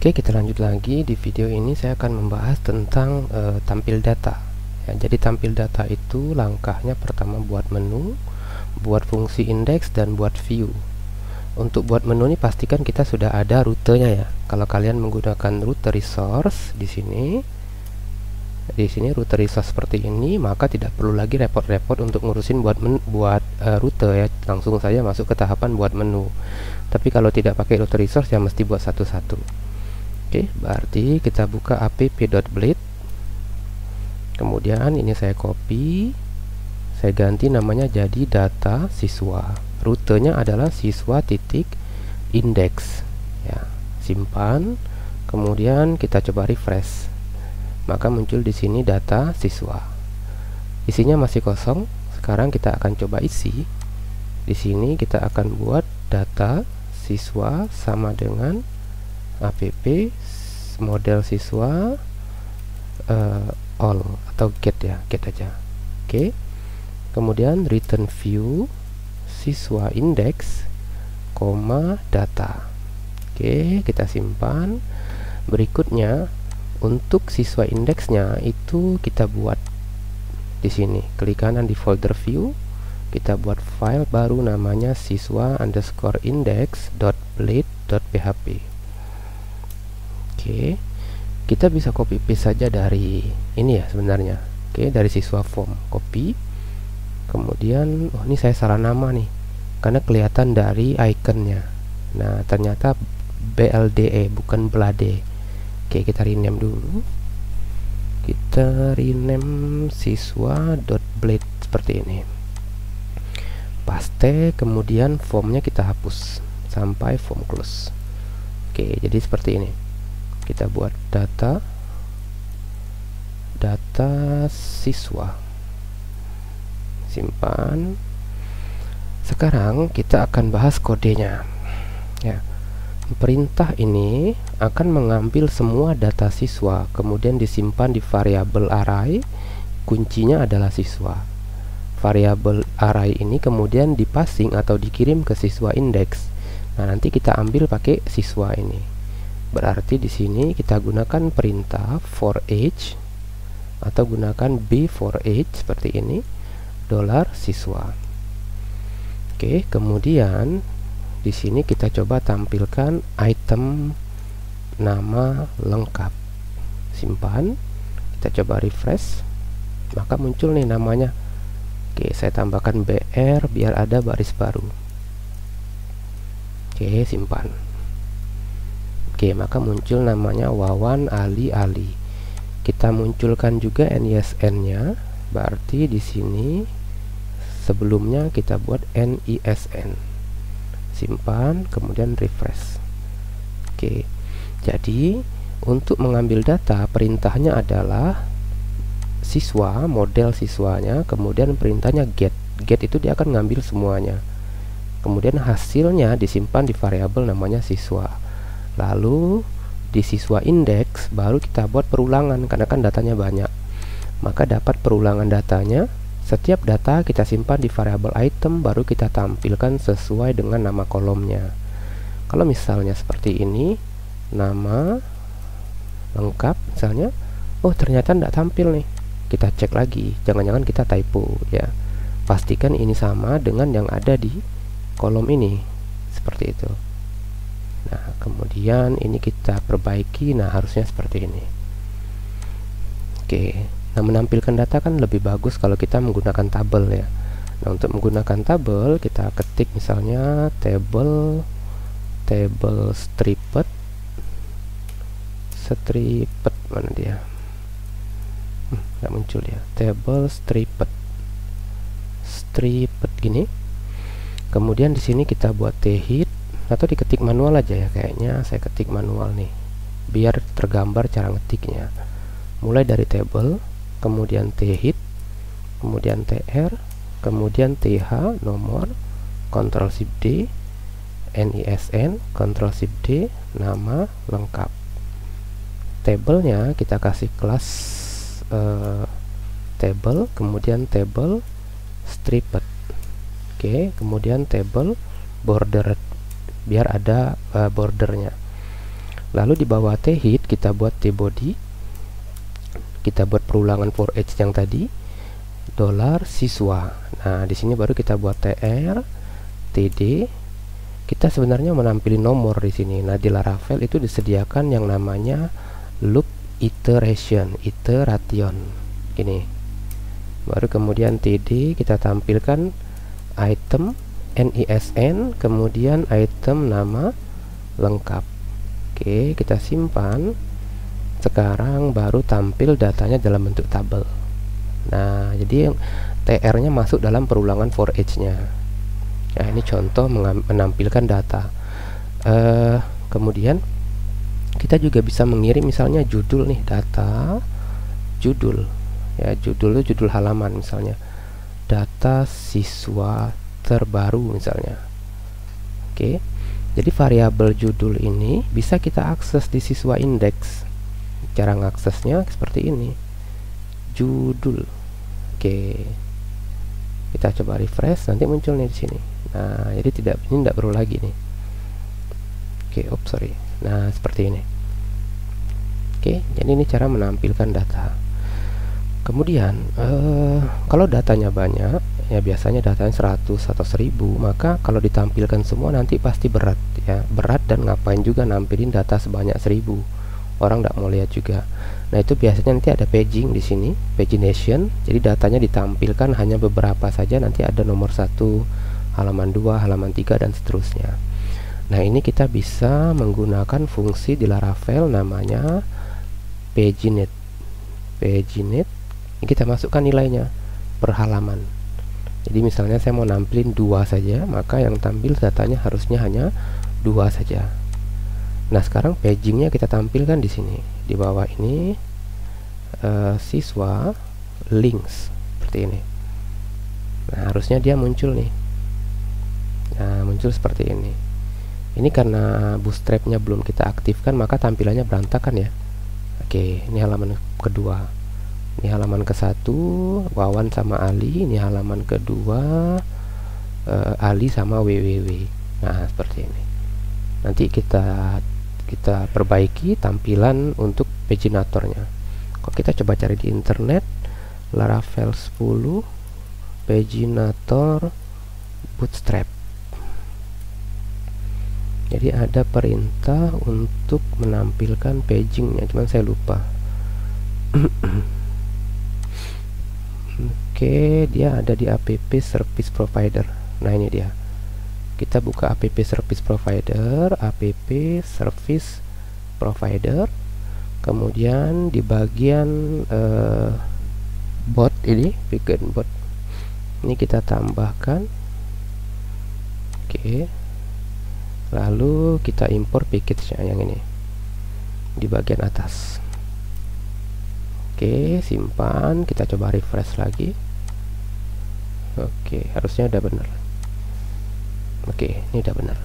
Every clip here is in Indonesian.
Oke, kita lanjut lagi. Di video ini saya akan membahas tentang tampil data. Ya, jadi tampil data itu langkahnya pertama buat menu, buat fungsi index, dan buat view. Untuk buat menu ini pastikan kita sudah ada rutenya ya. Kalau kalian menggunakan rute resource di sini rute resource seperti ini, maka tidak perlu lagi repot-repot untuk ngurusin buat rute ya. Langsung saja masuk ke tahapan buat menu. Tapi kalau tidak pakai rute resource ya mesti buat satu-satu. Oke, berarti kita buka app.blade. Kemudian ini saya copy, saya ganti namanya jadi data siswa. Rutenya adalah siswa titik index. Ya, simpan. Kemudian kita coba refresh. Maka muncul di sini data siswa. Isinya masih kosong. Sekarang kita akan coba isi. Di sini kita akan buat data siswa sama dengan app model siswa all atau get ya, get aja. Oke. Kemudian return view siswa index, data. Oke, kita simpan. Berikutnya untuk siswa indeksnya itu kita buat di sini. Klik kanan di folder view, kita buat file baru namanya siswa_index.blade.php. Oke, kita bisa copy paste saja dari ini ya sebenarnya. Oke, dari siswa form copy. Kemudian ini saya salah nama nih karena kelihatan dari ikonnya. Nah, ternyata BLDE bukan blade. Oke, kita rename dulu. Kita rename siswa.blade seperti ini. Paste, kemudian formnya kita hapus sampai form close. Oke, jadi seperti ini. Kita buat data siswa, simpan. Sekarang kita akan bahas kodenya ya. Perintah ini akan mengambil semua data siswa kemudian disimpan di variabel array. Kuncinya adalah siswa. Variabel array ini kemudian dipassing atau dikirim ke siswa index. Nah, nanti kita ambil pakai siswa ini. Berarti di sini kita gunakan perintah for each atau gunakan b for each seperti ini, $siswa. Oke, kemudian di sini kita coba tampilkan item nama lengkap. Simpan. Kita coba refresh. Maka muncul nih namanya. Oke, saya tambahkan BR biar ada baris baru. Oke, simpan. Oke, maka muncul namanya Wawan Ali Ali. Kita munculkan juga NISN-nya. Berarti di sini sebelumnya kita buat NISN. Simpan, kemudian refresh. Oke. Jadi, untuk mengambil data perintahnya adalah siswa, model siswanya, kemudian perintahnya get. Get itu dia akan ngambil semuanya. Kemudian hasilnya disimpan di variabel namanya siswa. Lalu di siswa index baru kita buat perulangan karena kan datanya banyak. Maka dapat perulangan datanya. Setiap data kita simpan di variabel item baru kita tampilkan sesuai dengan nama kolomnya. Kalau misalnya seperti ini, nama lengkap misalnya, oh ternyata tidak tampil nih. Kita cek lagi, jangan-jangan kita typo ya. Pastikan ini sama dengan yang ada di kolom ini. Seperti itu. Nah, kemudian ini kita perbaiki. Nah, harusnya seperti ini. Oke. Nah, menampilkan data kan lebih bagus kalau kita menggunakan tabel ya. Nah, untuk menggunakan tabel kita ketik misalnya table stripped mana dia? Nggak muncul ya. Table stripped gini. Kemudian di sini kita buat thid atau diketik manual aja ya, kayaknya saya ketik manual nih biar tergambar cara ngetiknya. Mulai dari table, kemudian thid, kemudian tr, kemudian th nomor, Ctrl Shift D, NISN, Ctrl Shift D, nama lengkap. Tabelnya kita kasih kelas table, kemudian table stripped. Oke, kemudian table border biar ada bordernya. Lalu di bawah T-head kita buat T-body, kita buat perulangan for each yang tadi, $siswa. Nah, di sini baru kita buat TR, TD. Kita sebenarnya menampilkan nomor di sini. Nah, di Laravel itu disediakan yang namanya loop iteration, ini. Baru kemudian TD kita tampilkan item NISN, kemudian item nama lengkap. Oke, kita simpan. Sekarang baru tampil datanya dalam bentuk tabel. Nah, jadi TR-nya masuk dalam perulangan for each-nya. Nah, ini contoh menampilkan data. Kemudian kita juga bisa mengirim misalnya judul nih, data judul. Ya, judul itu judul halaman misalnya. Data siswa terbaru misalnya. Oke. Jadi variabel judul ini bisa kita akses di siswa index. Cara ngaksesnya seperti ini. Judul. Oke. Kita coba refresh, nanti muncul nih di sini. Nah, jadi ini tidak perlu lagi nih. Oke, sorry. Nah, seperti ini. Oke, jadi ini cara menampilkan data. Kemudian kalau datanya banyak, ya biasanya datanya 100 atau 1000, maka kalau ditampilkan semua nanti pasti berat ya, berat, dan ngapain juga nampilin data sebanyak 1000, orang tidak mau lihat juga. Nah, itu biasanya nanti ada paging di sini, pagination. Jadi datanya ditampilkan hanya beberapa saja, nanti ada nomor 1, halaman 2, halaman 3, dan seterusnya. Nah, ini kita bisa menggunakan fungsi di Laravel namanya paginate. Ini kita masukkan nilainya per halaman. Jadi misalnya saya mau nampilin 2 saja, maka yang tampil datanya harusnya hanya 2 saja. Nah, sekarang pagingnya kita tampilkan di sini. Di bawah ini siswa links seperti ini. Nah, harusnya dia muncul nih. Nah, muncul seperti ini. Ini karena bootstrapnya belum kita aktifkan, maka tampilannya berantakan ya. Oke, ini halaman kedua. Ini halaman ke-1 Wawan sama Ali. Ini halaman kedua Ali sama WWW. Nah, seperti ini. Nanti kita perbaiki tampilan untuk paginatornya. Kalau kita coba cari di internet, Laravel 10 paginator bootstrap. Jadi ada perintah untuk menampilkan pagingnya, cuman saya lupa. Oke, dia ada di app service provider. Nah, ini dia. Kita buka app service provider, app service provider. Kemudian di bagian bot ini, bikin bot. Ini kita tambahkan. Oke. Lalu kita impor package-nya yang ini di bagian atas. Oke, simpan. Kita coba refresh lagi. Oke, harusnya udah benar. Oke, ini udah benar.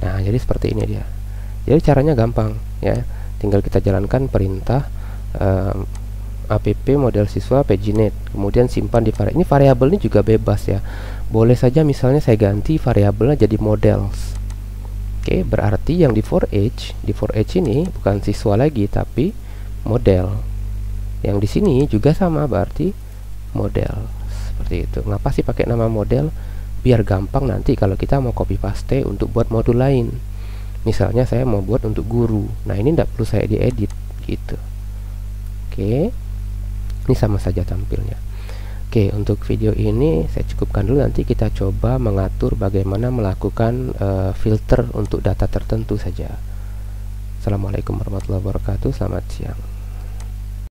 Nah, jadi seperti ini dia. Jadi caranya gampang ya. Tinggal kita jalankan perintah app model siswa paginate, kemudian simpan di variabel. Ini variabel ini juga bebas ya. Boleh saja misalnya saya ganti variabelnya jadi models. Oke, berarti yang di for each ini bukan siswa lagi tapi model. Yang di sini juga sama, berarti model. Seperti itu. Ngapa sih pakai nama model? Biar gampang nanti kalau kita mau copy paste untuk buat modul lain. Misalnya saya mau buat untuk guru. Nah, ini tidak perlu saya diedit gitu. Oke. Ini sama saja tampilnya. Oke, untuk video ini saya cukupkan dulu. Nanti kita coba mengatur bagaimana melakukan filter untuk data tertentu saja. Assalamualaikum warahmatullahi wabarakatuh. Selamat siang.